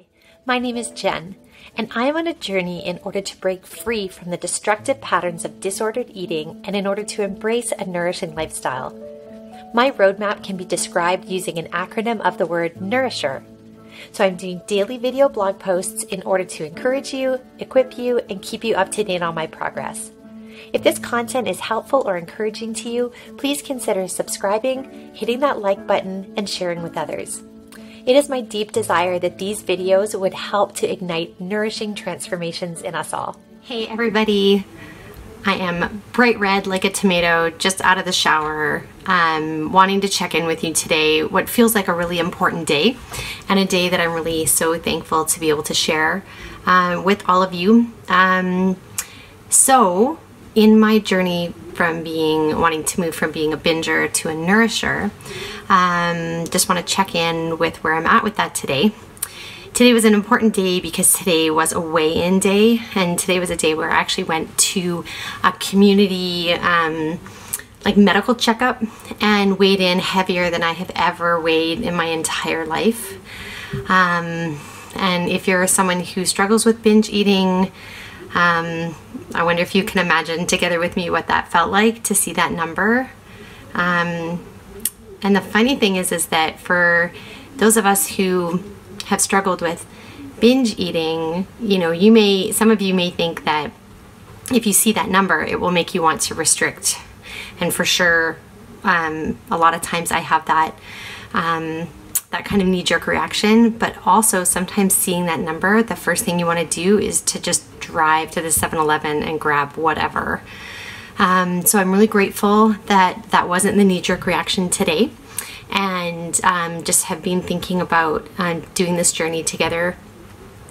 Hi, my name is Jen, and I am on a journey in order to break free from the destructive patterns of disordered eating and in order to embrace a nourishing lifestyle. My roadmap can be described using an acronym of the word Nourisher. So I'm doing daily video blog posts in order to encourage you, equip you, and keep you up to date on my progress. If this content is helpful or encouraging to you, please consider subscribing, hitting that like button, and sharing with others. It is my deep desire that these videos would help to ignite nourishing transformations in us all. Hey everybody, I am bright red like a tomato, just out of the shower, wanting to check in with you today. What feels like a really important day, and a day that I'm really so thankful to be able to share with all of you. So in my journey from wanting to move from being a binger to a nourisher, just want to check in with where I'm at with that today. Today was an important day because today was a weigh-in day, and today was a day where I actually went to a community like medical checkup and weighed in heavier than I have ever weighed in my entire life. And if you're someone who struggles with binge eating, I wonder if you can imagine together with me what that felt like to see that number. And the funny thing is that for those of us who have struggled with binge eating, you know, some of you may think that if you see that number, it will make you want to restrict. And for sure, a lot of times I have that kind of knee-jerk reaction, but also sometimes seeing that number, the first thing you want to do is to just drive to the 7-Eleven and grab whatever. So I'm really grateful that that wasn't the knee-jerk reaction today, and just have been thinking about doing this journey together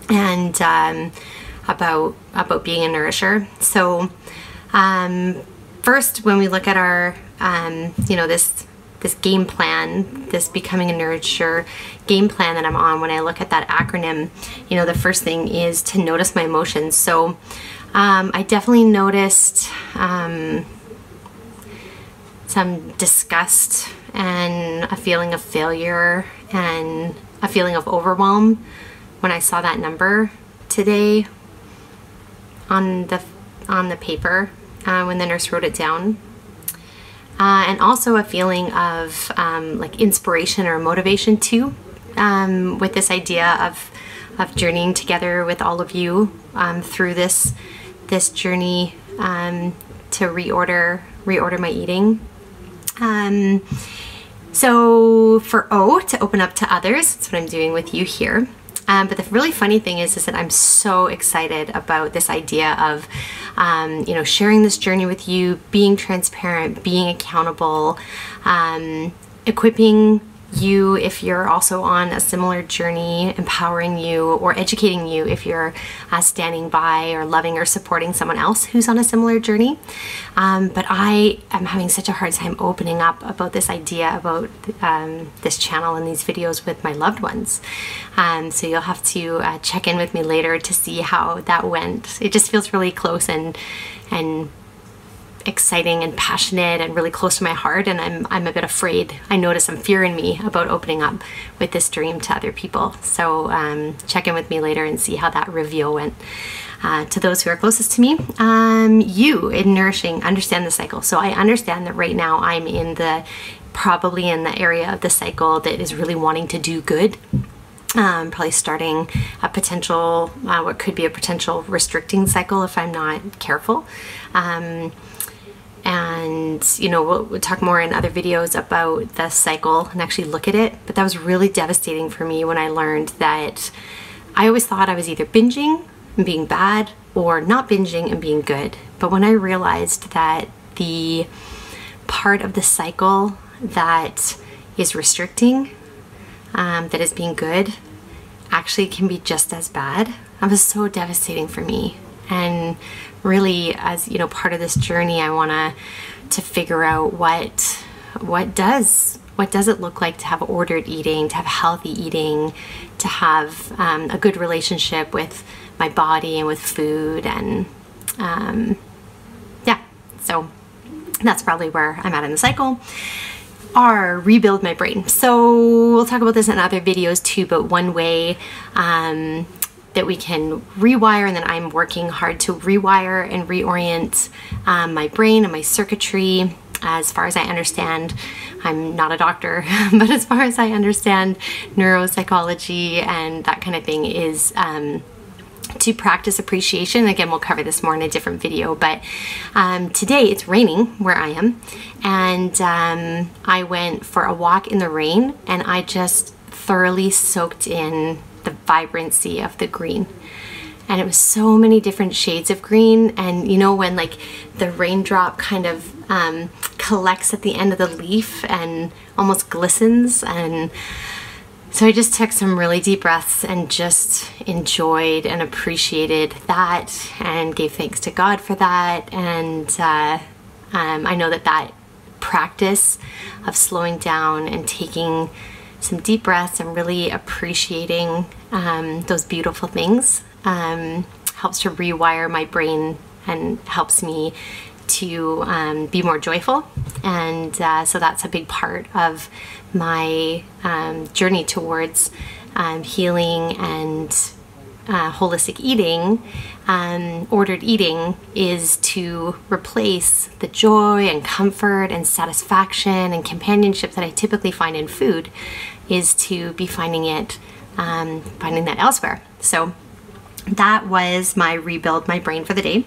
and about being a nourisher. So first, when we look at our this game plan, this becoming a nourisher game plan that I'm on, when I look at that acronym, you know, the first thing is to notice my emotions. So I definitely noticed some disgust and a feeling of failure and a feeling of overwhelm when I saw that number today on the paper when the nurse wrote it down. And also a feeling of like inspiration or motivation too, with this idea of journeying together with all of you through this journey to reorder my eating. So for O, to open up to others, that's what I'm doing with you here. But the really funny thing is that I'm so excited about this idea of, you know, sharing this journey with you, being transparent, being accountable, equipping you if you're also on a similar journey, empowering you or educating you if you're standing by or loving or supporting someone else who's on a similar journey. But I am having such a hard time opening up about this idea about this channel and these videos with my loved ones. So you'll have to check in with me later to see how that went. It just feels really close and exciting and passionate and really close to my heart, and I'm a bit afraid. I notice some fear in me about opening up with this dream to other people. So check in with me later and see how that reveal went. To those who are closest to me, you in Nourishing understand the cycle. So I understand that right now I'm probably in the area of the cycle that is really wanting to do good. Probably starting a potential, what could be a potential restricting cycle if I'm not careful. And you know, we'll talk more in other videos about the cycle and actually look at it, but that was really devastating for me when I learned that I always thought I was either binging and being bad or not binging and being good. But when I realized that the part of the cycle that is restricting, that is being good, actually can be just as bad, that was so devastating for me. And really, as you know, part of this journey, I want to figure out what does it look like to have ordered eating, to have healthy eating, to have a good relationship with my body and with food, and yeah, so that's probably where I'm at in the cycle. are rebuild my brain. So we'll talk about this in other videos too, but one way that we can rewire, and then I'm working hard to rewire and reorient my brain and my circuitry. As far as I understand, I'm not a doctor, but as far as I understand neuropsychology and that kind of thing is to practice appreciation. Again, we'll cover this more in a different video, but today it's raining where I am, and I went for a walk in the rain, and I just thoroughly soaked in the vibrancy of the green. And it was so many different shades of green, and you know when like the raindrop kind of collects at the end of the leaf and almost glistens. And so I just took some really deep breaths and just enjoyed and appreciated that and gave thanks to God for that. And I know that practice of slowing down and taking some deep breaths and really appreciating those beautiful things helps to rewire my brain and helps me to be more joyful. And so that's a big part of my journey towards healing and holistic eating. Ordered eating is to replace the joy and comfort and satisfaction and companionship that I typically find in food, is to be finding that elsewhere. So that was my rebuild my brain for the day.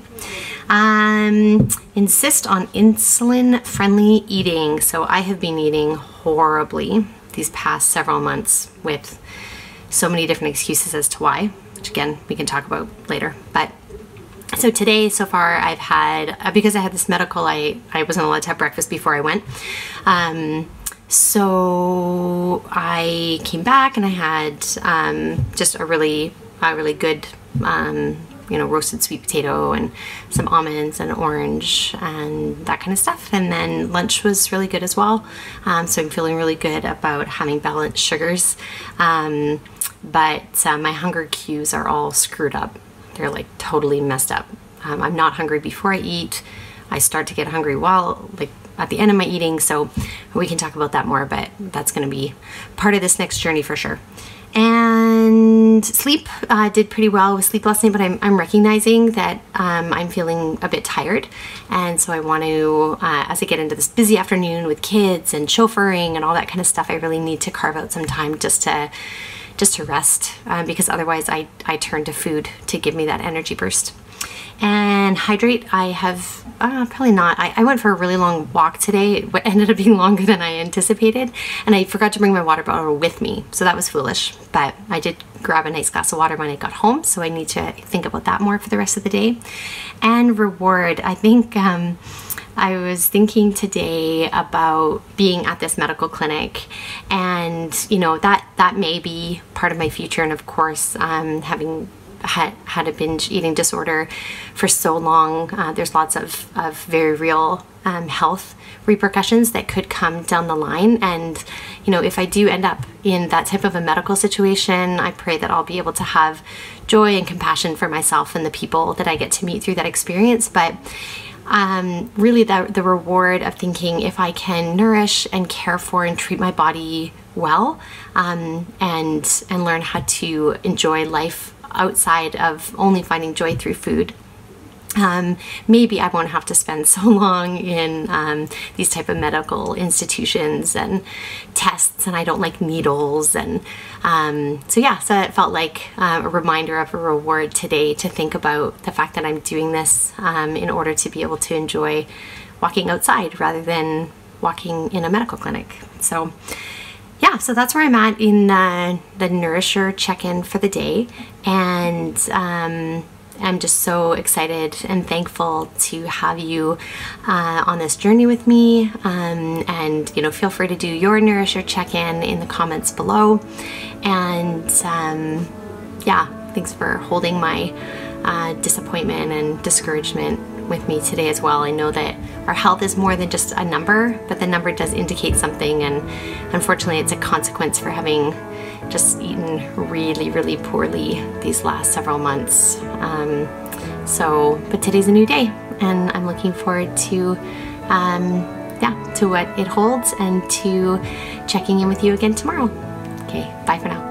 Insist on insulin friendly eating. So I have been eating horribly these past several months with so many different excuses as to why, which again we can talk about later. But so today so far I've had, because I had this medical, I wasn't allowed to have breakfast before I went. So I came back and I had just a really good roasted sweet potato and some almonds and orange and that kind of stuff. And then lunch was really good as well. So I'm feeling really good about having balanced sugars. But my hunger cues are all screwed up. They're like totally messed up. I'm not hungry before I eat. I start to get hungry while at the end of my eating. So we can talk about that more, but that's going to be part of this next journey for sure. And sleep, did pretty well with sleep last night, but I'm recognizing that I'm feeling a bit tired. And so I want to, as I get into this busy afternoon with kids and chauffeuring and all that kind of stuff, I really need to carve out some time just to rest, because otherwise I turn to food to give me that energy burst. And hydrate, I have probably not. I went for a really long walk today. It ended up being longer than I anticipated, and I forgot to bring my water bottle with me, so that was foolish. But I did grab a nice glass of water when I got home, so I need to think about that more for the rest of the day. And reward, I think I was thinking today about being at this medical clinic, and you know that may be part of my future. And of course, having had a binge eating disorder for so long, there's lots of very real health repercussions that could come down the line. And you know, if I do end up in that type of a medical situation, I pray that I'll be able to have joy and compassion for myself and the people that I get to meet through that experience. But really the reward of thinking, if I can nourish and care for and treat my body well, and learn how to enjoy life outside of only finding joy through food, maybe I won't have to spend so long in these type of medical institutions and tests, and I don't like needles. And so it felt like a reminder of a reward today to think about the fact that I'm doing this in order to be able to enjoy walking outside rather than walking in a medical clinic. So yeah, so that's where I'm at in the Nourisher check-in for the day. And I'm just so excited and thankful to have you on this journey with me. And you know, feel free to do your Nourisher check-in in the comments below. And yeah, thanks for holding my disappointment and discouragement with me today as well. I know that our health is more than just a number, but the number does indicate something, and unfortunately it's a consequence for having just eaten really, really poorly these last several months. But today's a new day, and I'm looking forward to to what it holds and to checking in with you again tomorrow. Okay, bye for now.